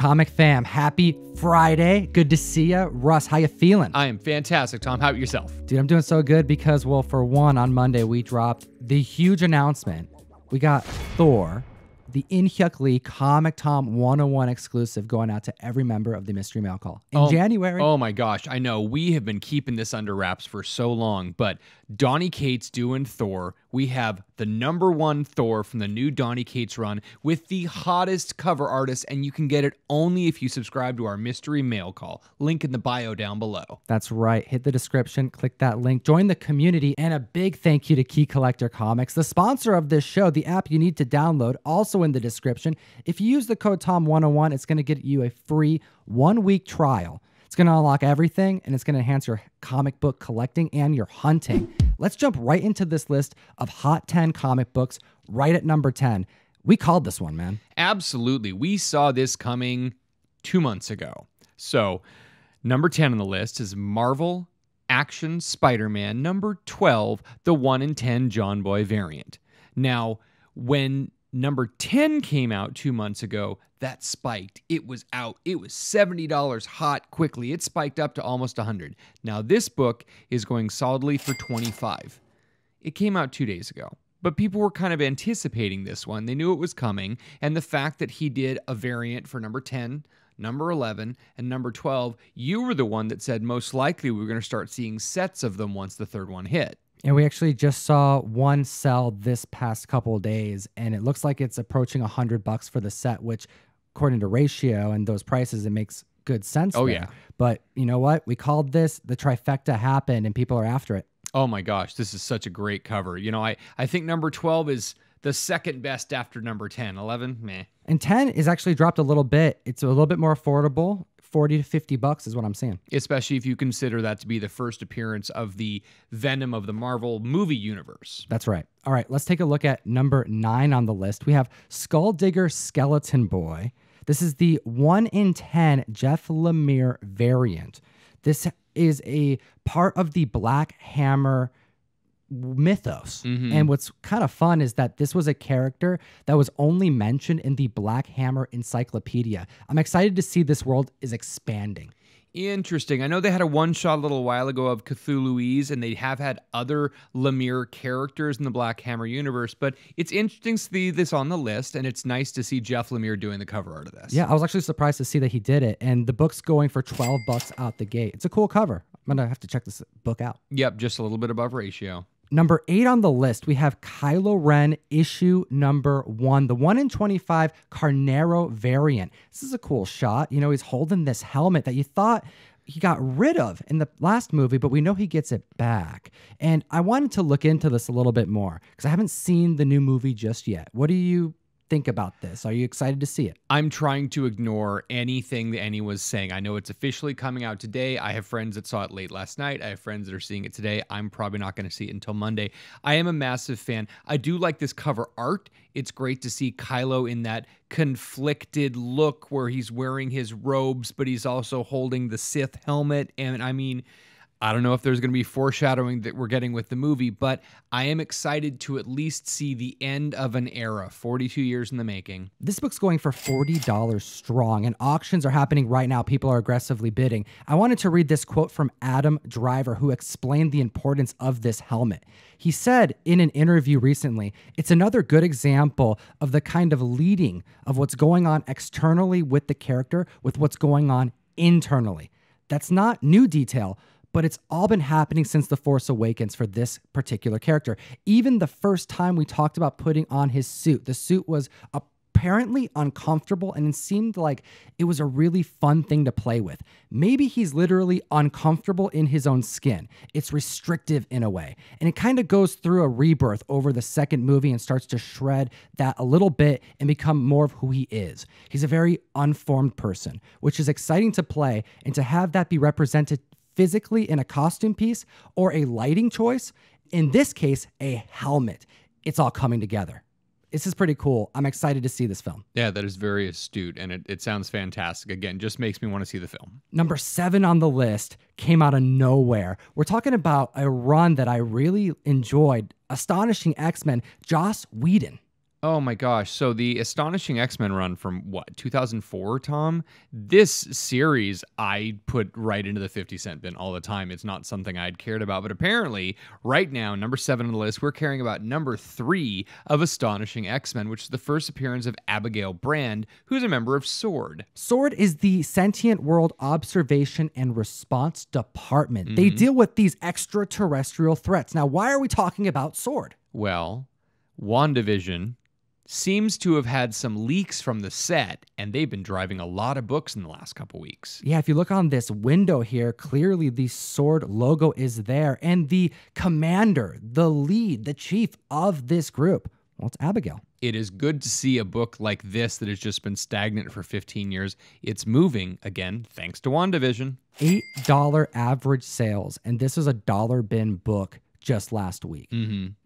Comic fam, happy Friday. Good to see ya. Russ, how you feeling? I am fantastic, Tom. How about yourself? Dude, I'm doing so good because, well, for one, on Monday, we dropped the huge announcement. We got Thor, the Inhyuk ComicTom101 exclusive going out to every member of the Mystery Mail Call in January. Oh my gosh, I know. We have been keeping this under wraps for so long, but Donny Cates doing Thor. We have the #1 Thor from the new Donny Cates run with the hottest cover artist, and you can get it only if you subscribe to our Mystery Mail Call. Link in the bio down below. That's right. Hit the description, click that link, join the community, and a big thank you to Key Collector Comics, the sponsor of this show, the app you need to download, also in the description. If you use the code TOM101, it's going to get you a free 1-week trial. It's going to unlock everything, and it's going to enhance your comic book collecting and your hunting. Let's jump right into this list of Hot 10 comic books right at number 10. We called this one, man. Absolutely. We saw this coming 2 months ago. So, number 10 on the list is Marvel Action Spider-Man. Number 12, the 1 in 10 John Boy variant. Now, when number 10 came out 2 months ago, that spiked. It was out. It was $70 hot quickly. It spiked up to almost $100. Now this book is going solidly for $25. It came out 2 days ago, but people were kind of anticipating this one. They knew it was coming, and the fact that he did a variant for number 10, number 11, and number 12, you were the one that said most likely we were going to start seeing sets of them once the third one hit. And we actually just saw one sell this past couple of days, and it looks like it's approaching $100 for the set, which, according to Ratio and those prices, it makes good sense. Oh, there. yeah. But you know what? We called this, the trifecta happened, and people are after it. Oh my gosh, this is such a great cover. You know, I think number 12 is the second best after number 10. 11, meh. And 10 is actually dropped a little bit. It's a little bit more affordable. 40 to 50 bucks is what I'm seeing. Especially if you consider that to be the first appearance of the Venom of the Marvel movie universe. That's right. All right, let's take a look at number 9 on the list. We have Skull Digger Skeleton Boy. This is the 1 in 10 Jeff Lemire variant. This is a part of the Black Hammer mythos. And what's kind of fun is that this was a character that was only mentioned in the Black Hammer Encyclopedia. I'm excited to see this world is expanding. Interesting. I know they had a one-shot a little while ago of Cthulhuese, and they have had other Lemire characters in the Black Hammer universe, but it's interesting to see this on the list, and it's nice to see Jeff Lemire doing the cover art of this. Yeah, I was actually surprised to see that he did it, and the book's going for $12 out the gate. It's a cool cover. I'm going to have to check this book out. Yep, just a little bit above Ratio. Number 8 on the list, we have Kylo Ren issue number 1, the 1 in 25 Carnero variant. This is a cool shot. You know, he's holding this helmet that you thought he got rid of in the last movie, but we know he gets it back. And I wanted to look into this a little bit more because I haven't seen the new movie just yet. What do you think about this? Are you excited to see it? I'm trying to ignore anything that anyone was saying. I know it's officially coming out today. I have friends that saw it late last night. I have friends that are seeing it today. I'm probably not going to see it until Monday. I am a massive fan. I do like this cover art. It's great to see Kylo in that conflicted look where he's wearing his robes, but he's also holding the Sith helmet. And I mean, I don't know if there's going to be foreshadowing that we're getting with the movie, but I am excited to at least see the end of an era, 42 years in the making. This book's going for $40 strong, and auctions are happening right now. People are aggressively bidding. I wanted to read this quote from Adam Driver, who explained the importance of this helmet. He said in an interview recently, "It's another good example of the kind of leading of what's going on externally with the character with what's going on internally. That's not new detail, but it's all been happening since The Force Awakens for this particular character. Even the first time we talked about putting on his suit, the suit was apparently uncomfortable, and it seemed like it was a really fun thing to play with. Maybe he's literally uncomfortable in his own skin. It's restrictive in a way. And it kind of goes through a rebirth over the second movie and starts to shred that a little bit and become more of who he is. He's a very unformed person, which is exciting to play, and to have that be represented physically in a costume piece or a lighting choice, in this case, a helmet. It's all coming together. This is pretty cool. I'm excited to see this film. Yeah, that is very astute, and it sounds fantastic. Again, just makes me want to see the film. Number 7 on the list came out of nowhere. We're talking about a run that I really enjoyed. Astonishing X-Men, Joss Whedon. Oh my gosh. So the Astonishing X-Men run from what, 2004, Tom? This series I put right into the 50-cent bin all the time. It's not something I'd cared about. But apparently, right now, number 7 on the list, we're caring about number 3 of Astonishing X-Men, which is the first appearance of Abigail Brand, who's a member of SWORD. SWORD is the Sentient World Observation and Response Department. They deal with these extraterrestrial threats. Now, why are we talking about SWORD? Well, WandaVision seems to have had some leaks from the set, and they've been driving a lot of books in the last couple weeks. Yeah, if you look on this window here, clearly the SWORD logo is there, and the commander, the lead, the chief of this group, well, it's Abigail. It is good to see a book like this that has just been stagnant for 15 years. It's moving again, thanks to WandaVision. $8 average sales, and this is a dollar bin book just last week.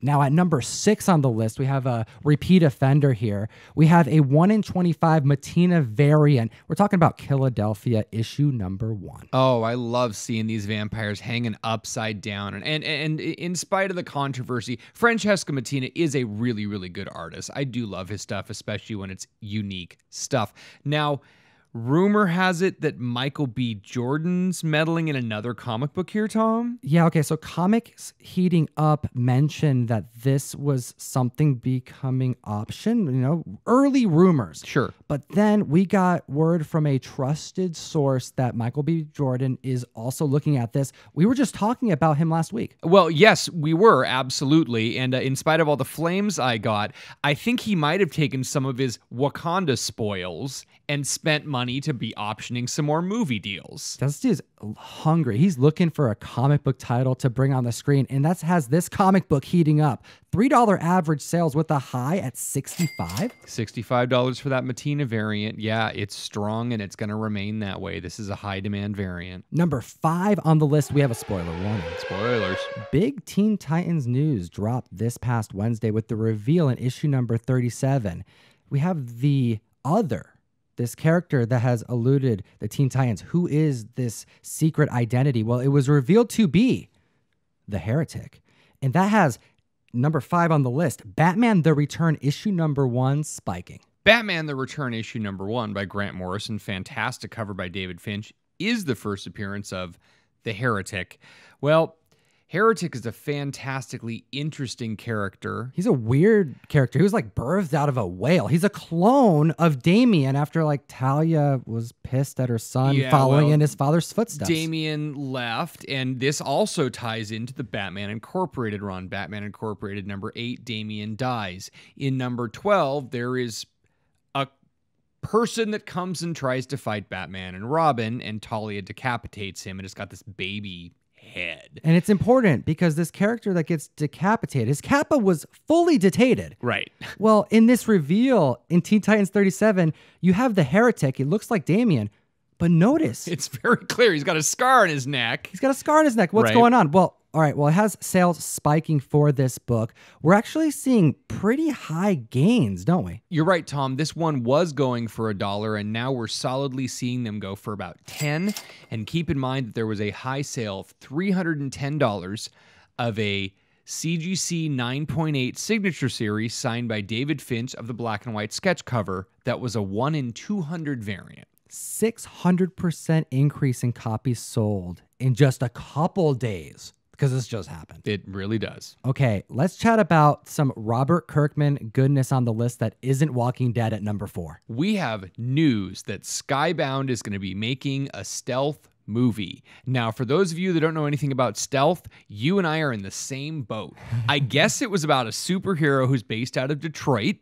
Now at number 6 on the list, we have a repeat offender here. We have a 1 in 25 Matina variant. We're talking about Philadelphia issue number 1. Oh, I love seeing these vampires hanging upside down. And in spite of the controversy, Francesco Mattina is a really, really good artist. I do love his stuff, especially when it's unique stuff. Now, rumor has it that Michael B. Jordan's meddling in another comic book here, Tom? Yeah, okay, so Comics Heating Up mentioned that this was something becoming option, early rumors. Sure. But then we got word from a trusted source that Michael B. Jordan is also looking at this. We were just talking about him last week. Well, yes, we were, absolutely. And in spite of all the flames I got, I think he might have taken some of his Wakanda spoils and spent money to be optioning some more movie deals. This dude's hungry. He's looking for a comic book title to bring on the screen, and that has this comic book heating up. $3 average sales with a high at $65. $65 for that Matina variant. Yeah, it's strong and it's going to remain that way. This is a high demand variant. Number 5 on the list, we have a spoiler warning. Spoilers. Big Teen Titans news dropped this past Wednesday with the reveal in issue number 37. We have this character that has eluded the Teen Titans. Who is this secret identity? Well, it was revealed to be the Heretic. And that has number 5 on the list, Batman The Return issue number 1 spiking. Batman The Return issue number 1 by Grant Morrison, fantastic cover by David Finch, is the first appearance of the Heretic. Well, Heretic is a fantastically interesting character. He's a weird character. He was like birthed out of a whale. He's a clone of Damian after Talia was pissed at her son following in his father's footsteps. Damian left, and this also ties into the Batman Incorporated run. Batman Incorporated number 8, Damian dies. In number 12, there is a person that comes and tries to fight Batman and Robin, and Talia decapitates him, and it's got this baby head. And it's important because this character that gets decapitated, his kappa was fully detated. Right. Well, in this reveal in Teen Titans 37, you have the Heretic. It looks like Damian, but notice. It's very clear. He's got a scar on his neck. He's got a scar on his neck. What's going on? Well, all right. Well, it has sales spiking for this book. We're actually seeing pretty high gains, don't we? You're right, Tom. This one was going for $1, and now we're solidly seeing them go for about $10. And keep in mind that there was a high sale of $310 of a CGC 9.8 signature series signed by David Finch of the black and white sketch cover that was a 1 in 200 variant. 600% increase in copies sold in just a couple days. Because this just happened. It really does. Okay, let's chat about some Robert Kirkman goodness on the list that isn't Walking Dead at number 4. We have news that Skybound is going to be making a stealth movie. Now, for those of you that don't know anything about stealth, you and I are in the same boat. I guess it was about a superhero who's based out of Detroit.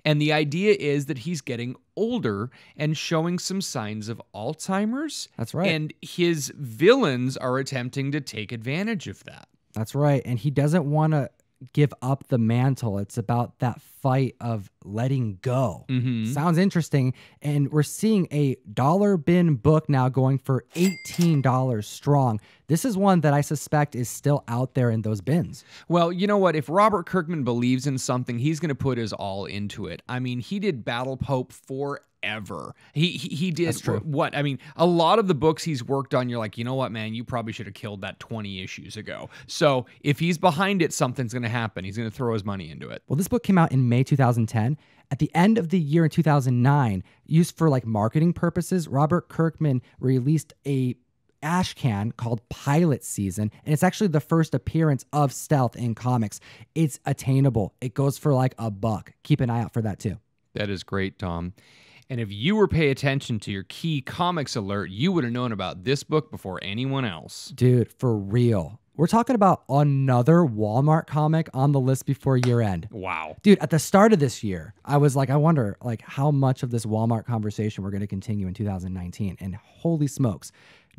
And the idea is that he's getting older and showing some signs of Alzheimer's. That's right. And his villains are attempting to take advantage of that. That's right. And he doesn't want to give up the mantle. It's about that fight of letting go. Sounds interesting. And we're seeing a dollar bin book now going for $18 strong. This is one that I suspect is still out there in those bins. Well, you know what? If Robert Kirkman believes in something, he's going to put his all into it. I mean, he did Battle Pope forever. forever. He did That's true. what? I mean, a lot of the books he's worked on, you're like, you know what, man, you probably should have killed that 20 issues ago. So if he's behind it, something's going to happen. He's going to throw his money into it. Well, this book came out in May 2010. At the end of the year in 2009, used for like marketing purposes, Robert Kirkman released a ash can called Pilot Season, and it's actually the first appearance of stealth in comics. It's attainable. It goes for like $1. Keep an eye out for that too. That is great, Tom. And if you were paying attention to your key comics alert, you would have known about this book before anyone else. Dude, for real. We're talking about another Walmart comic on the list before year end. Wow. Dude, at the start of this year, I was like, I wonder like how much of this Walmart conversation we're going to continue in 2019. And holy smokes.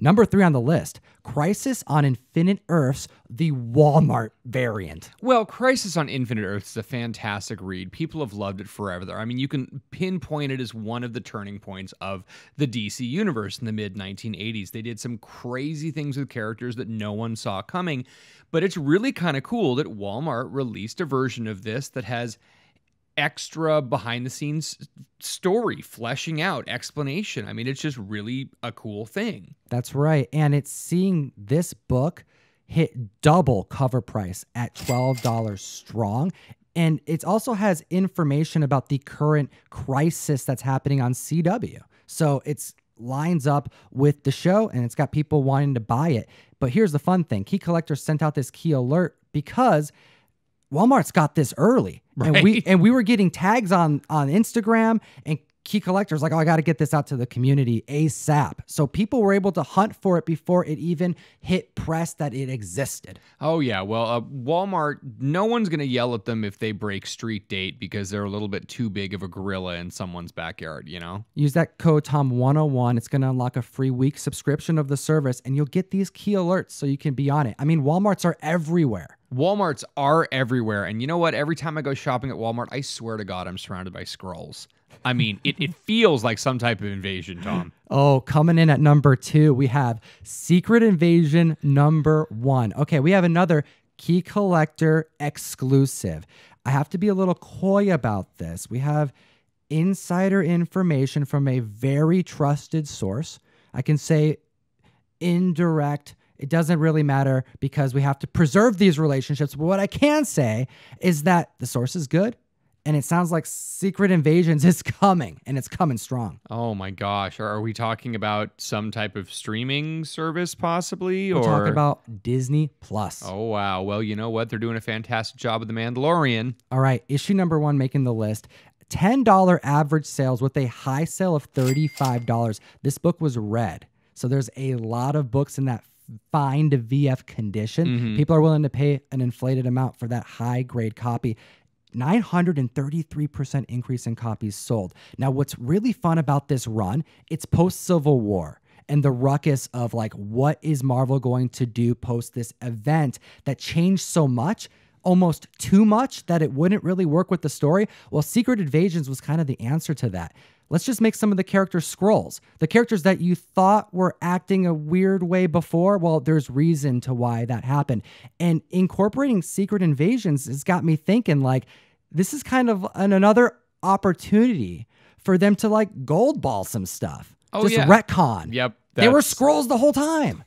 Number 3 on the list, Crisis on Infinite Earths, the Walmart variant. Well, Crisis on Infinite Earths is a fantastic read. People have loved it forever. I mean, you can pinpoint it as one of the turning points of the DC universe in the mid-1980s. They did some crazy things with characters that no one saw coming, but it's really kind of cool that Walmart released a version of this that has extra behind-the-scenes story, fleshing out, explanation. I mean, it's just really a cool thing. That's right. And it's seeing this book hit double cover price at $12 strong. And it also has information about the current crisis that's happening on CW. So it's lines up with the show and it's got people wanting to buy it. But here's the fun thing. Key Collector sent out this key alert because Walmart's got this early. Right. And we were getting tags on Instagram, and Key Collector's like, oh, I got to get this out to the community ASAP. So people were able to hunt for it before it even hit press that it existed. Oh, yeah. Well, Walmart, no one's going to yell at them if they break street date because they're a little bit too big of a gorilla in someone's backyard, you know? Use that code TOM101. It's going to unlock a free week subscription of the service, and you'll get these key alerts so you can be on it. I mean, Walmarts are everywhere. Walmarts are everywhere. And you know what? Every time I go shopping at Walmart, I swear to God, I'm surrounded by Skrulls. I mean, it feels like some type of invasion, Tom. Oh, coming in at number 2, we have Secret Invasion number 1. Okay, we have another Key Collector exclusive. I have to be a little coy about this. We have insider information from a very trusted source. I can say indirect. It doesn't really matter because we have to preserve these relationships. But what I can say is that the source is good. And it sounds like Secret Invasions is coming, and it's coming strong. Oh my gosh. Are we talking about some type of streaming service possibly? We're talking about Disney Plus. Oh, wow. Well, you know what? They're doing a fantastic job with The Mandalorian. All right. Issue number 1 making the list. $10 average sales with a high sale of $35. This book was read. So there's a lot of books in that fine to VF condition. Mm-hmm. People are willing to pay an inflated amount for that high grade copy. 933% increase in copies sold. Now, what's really fun about this run, it's post-Civil War and the ruckus of like, what is Marvel going to do post this event that changed so much, almost too much that it wouldn't really work with the story? Well, Secret Invasions was kind of the answer to that. Let's just make some of the characters Skrulls. The characters that you thought were acting a weird way before, well, there's reason to why that happened. And incorporating Secret Invasions has got me thinking like, this is kind of another opportunity for them to like gold ball some stuff. Oh, just yeah. retcon. Yep. They were Skrulls the whole time.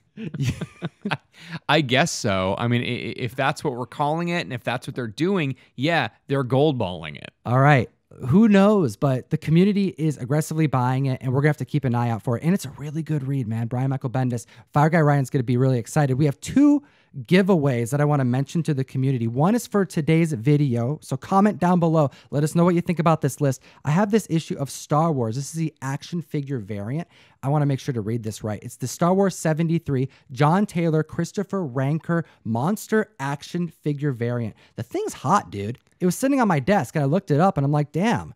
I guess so. I mean, if that's what we're calling it and if that's what they're doing, yeah, they're gold balling it. All right. Who knows? But the community is aggressively buying it, and we're going to have to keep an eye out for it. And it's a really good read, man. Brian Michael Bendis. Fire Guy Ryan's going to be really excited. We have 2 giveaways that I want to mention to the community. One is for today's video. So comment down below. Let us know what you think about this list. I have this issue of Star Wars. This is the action figure variant. I want to make sure to read this right. It's the Star Wars 73 John Taylor Christopher Ranker monster action figure variant. The thing's hot, dude. It was sitting on my desk and I looked it up and I'm like, damn,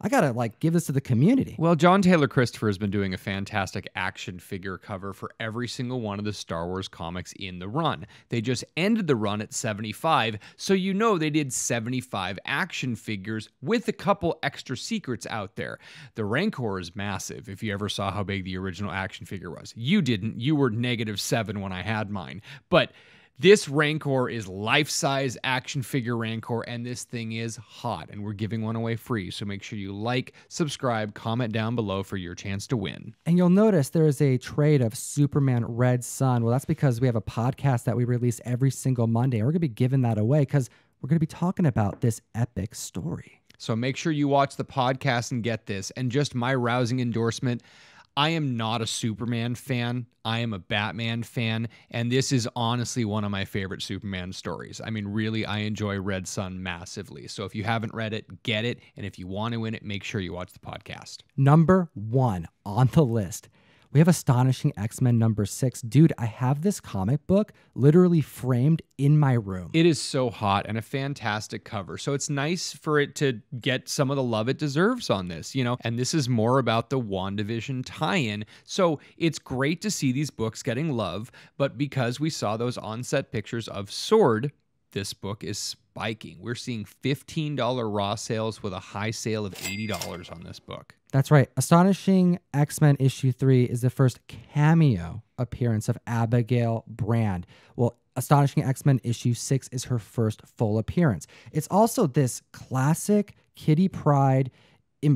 I got to like give this to the community. Well, John Taylor Christopher has been doing a fantastic action figure cover for every single one of the Star Wars comics in the run. They just ended the run at 75, so you know they did 75 action figures with a couple extra secrets out there. The Rancor is massive, if you ever saw how big the original action figure was. You didn't. You were -7 when I had mine. But This Rancor is life-size action figure Rancor, and this thing is hot, and we're giving one away free. So make sure you like, subscribe, comment down below for your chance to win. And you'll notice there is a trade of Superman Red Sun. Well, that's because we have a podcast that we release every single Monday. And we're going to be giving that away because we're going to be talking about this epic story. So make sure you watch the podcast and get this. And just my rousing endorsement, I am not a Superman fan. I am a Batman fan, and this is honestly one of my favorite Superman stories. I mean, really, I enjoy Red Sun massively. So if you haven't read it, get it. And if you want to win it, make sure you watch the podcast. Number 1 on the list. We have Astonishing X-Men number 6. Dude, I have this comic book literally framed in my room. It is so hot and a fantastic cover. So it's nice for it to get some of the love it deserves on this, you know, and this is more about the WandaVision tie-in. So it's great to see these books getting love, but because we saw those on-set pictures of Sword, this book is spiking. We're seeing $15 raw sales with a high sale of $80 on this book. That's right. Astonishing X-Men issue 3 is the first cameo appearance of Abigail Brand. Well, Astonishing X-Men issue 6 is her first full appearance. It's also this classic Kitty Pryde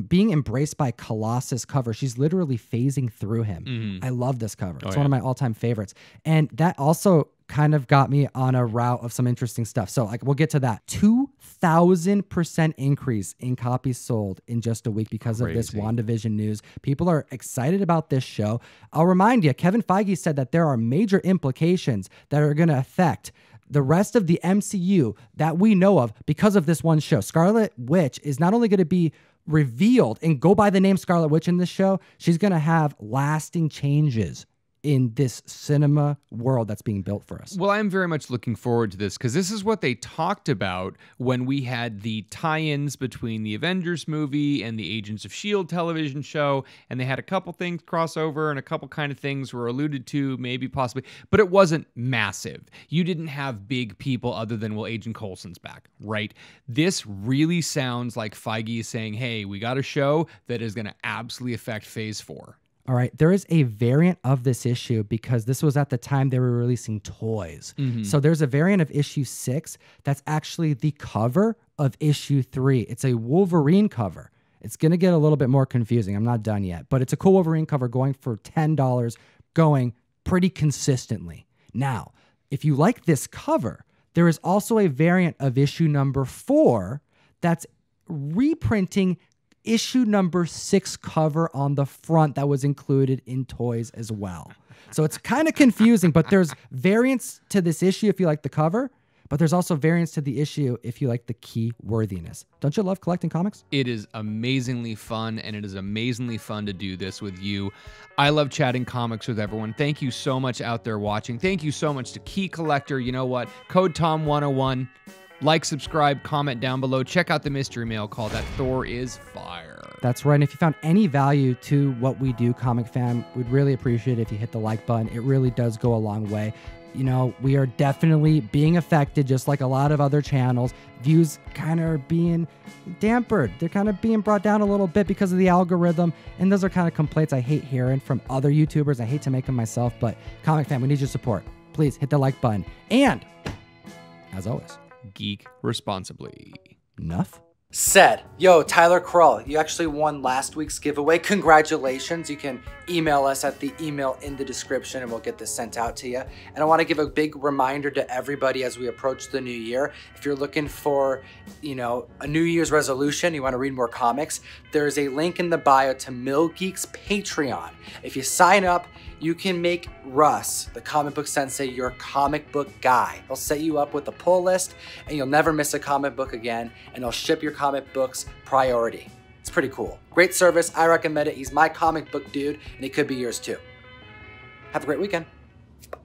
being embraced by Colossus cover. She's literally phasing through him. I love this cover. It's one of my all-time favorites. And that also kind of got me on a route of some interesting stuff. So like we'll get to that. 2,000% increase in copies sold in just a week because of this WandaVision news. People are excited about this show. I'll remind you, Kevin Feige said that there are major implications that are going to affect the rest of the MCU that we know of because of this one show. Scarlet Witch is not only going to be revealed and go by the name Scarlet Witch in this show, she's going to have lasting changes in this cinema world that's being built for us. Well, I'm very much looking forward to this because this is what they talked about when we had the tie-ins between the Avengers movie and the Agents of S.H.I.E.L.D. television show, and they had a couple things cross over and a couple kind of things were alluded to, maybe possibly, but it wasn't massive. You didn't have big people other than, well, Agent Coulson's back, right? This really sounds like Feige is saying, hey, we got a show that is going to absolutely affect Phase 4. All right, there is a variant of this issue because this was at the time they were releasing toys. So there's a variant of issue 6 that's actually the cover of issue 3. It's a Wolverine cover. It's going to get a little bit more confusing. I'm not done yet, but it's a cool Wolverine cover going for $10, going pretty consistently. Now, if you like this cover, there is also a variant of issue number 4 that's reprinting issue number 6 cover on the front that was included in toys as well. So it's kind of confusing, but there's variants to this issue if you like the cover, but there's also variants to the issue if you like the key worthiness. Don't you love collecting comics? It is amazingly fun, and it is amazingly fun to do this with you. I love chatting comics with everyone. Thank you so much out there watching. Thank you so much to Key Collector. You know what? Code Tom101. Like, subscribe, comment down below. Check out the mystery mail call. That Thor is fire. That's right. And if you found any value to what we do, Comic Fam, we'd really appreciate it if you hit the like button. It really does go a long way. You know, we are definitely being affected, just like a lot of other channels. Views kind of are being dampered. They're kind of being brought down a little bit because of the algorithm. And those are kind of complaints I hate hearing from other YouTubers. I hate to make them myself, but Comic Fam, we need your support. Please hit the like button. And, as always, geek responsibly. Enough said. Yo, Tyler Kroll, you actually won last week's giveaway. Congratulations. You can email us at the email in the description and we'll get this sent out to you. And I want to give a big reminder to everybody as we approach the new year. If you're looking for, you know, a New Year's resolution, you want to read more comics, there's a link in the bio to Mill Geek's Patreon. If you sign up, you can make Russ, the comic book sensei, your comic book guy. He'll set you up with a pull list and you'll never miss a comic book again, and he'll ship your comic books priority. It's pretty cool. Great service. I recommend it. He's my comic book dude, and he could be yours too. Have a great weekend.